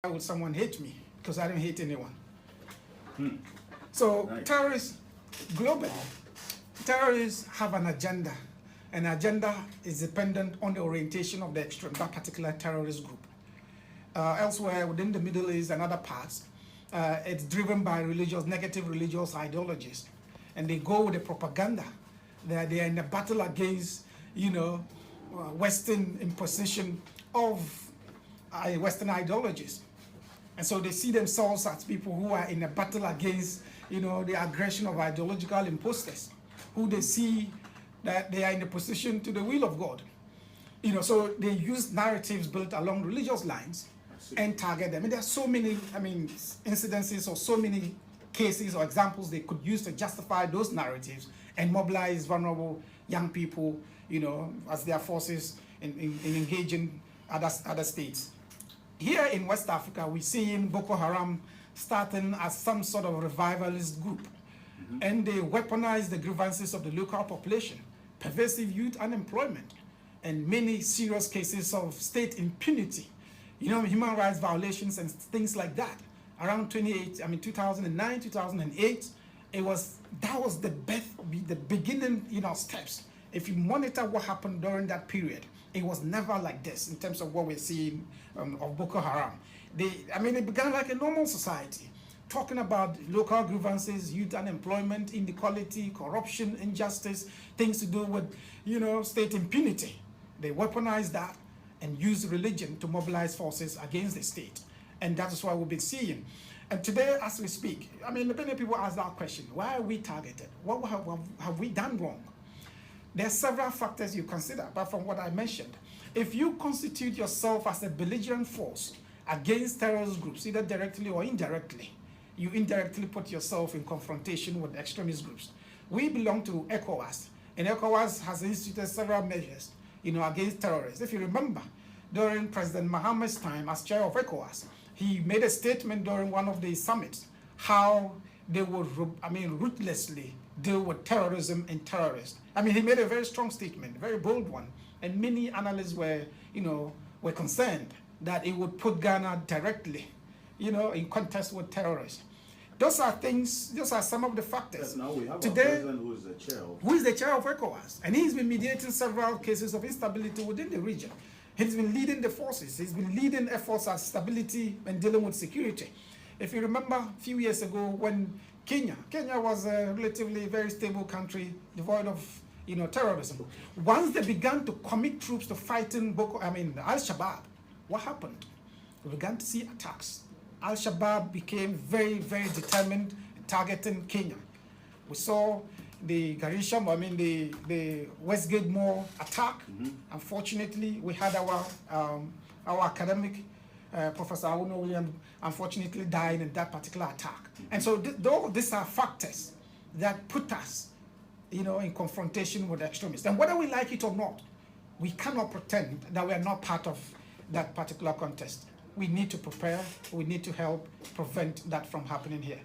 Why would someone hate me? Because I don't hate anyone. So nice. Terrorists, globally, terrorists have an agenda. An agenda is dependent on the orientation of that particular terrorist group. Elsewhere, within the Middle East and other parts, it's driven by negative religious ideologies. And they go with the propaganda that they are in a battle against, Western imposition of Western ideologies. And so they see themselves as people who are in a battle against, the aggression of ideological imposters, who they see that they are in a position to the will of God. So they use narratives built along religious lines and target them. And there are so many, incidences or so many cases or examples they could use to justify those narratives and mobilize vulnerable young people, as their forces in engaging other states. Here in West Africa, we're seeing Boko Haram starting as some sort of revivalist group. And they weaponize the grievances of the local population, pervasive youth unemployment, and many serious cases of state impunity, human rights violations and things like that. Around 2009, 2008, that was the beginning, steps. If you monitor what happened during that period, it was never like this in terms of what we're seeing of Boko Haram. It began like a normal society, talking about local grievances, youth unemployment, inequality, corruption, injustice, things to do with, state impunity. They weaponized that and used religion to mobilize forces against the state. And that is what we've been seeing. And today, as we speak, many people ask that question: why are we targeted? What have we done wrong? There are several factors you consider, apart from what I mentioned. If you constitute yourself as a belligerent force against terrorist groups, either directly or indirectly, you indirectly put yourself in confrontation with extremist groups. We belong to ECOWAS, and ECOWAS has instituted several measures, against terrorists. If you remember, during President Mohammed's time as chair of ECOWAS, he made a statement during one of the summits how they would, ruthlessly deal with terrorism and terrorists. He made a very strong statement, a very bold one, and many analysts were concerned that it would put Ghana directly, in contest with terrorists. Those are some of the factors. Yes, now we have today, a president who is the chair of ECOWAS, and he's been mediating several cases of instability within the region. He's been leading the forces. He's been leading efforts at stability and dealing with security. If you remember a few years ago when Kenya was a relatively very stable country, devoid of terrorism. Once they began to commit troops to fighting Al-Shabaab, what happened? We began to see attacks. Al-Shabaab became very, very determined in targeting Kenya. We saw the Garissa, the Westgate Mall attack. Unfortunately, we had our academic, Professor Awuno William, unfortunately died in that particular attack. And so these are factors that put us, in confrontation with extremists. And whether we like it or not, we cannot pretend that we are not part of that particular contest. We need to prepare, we need to help prevent that from happening here.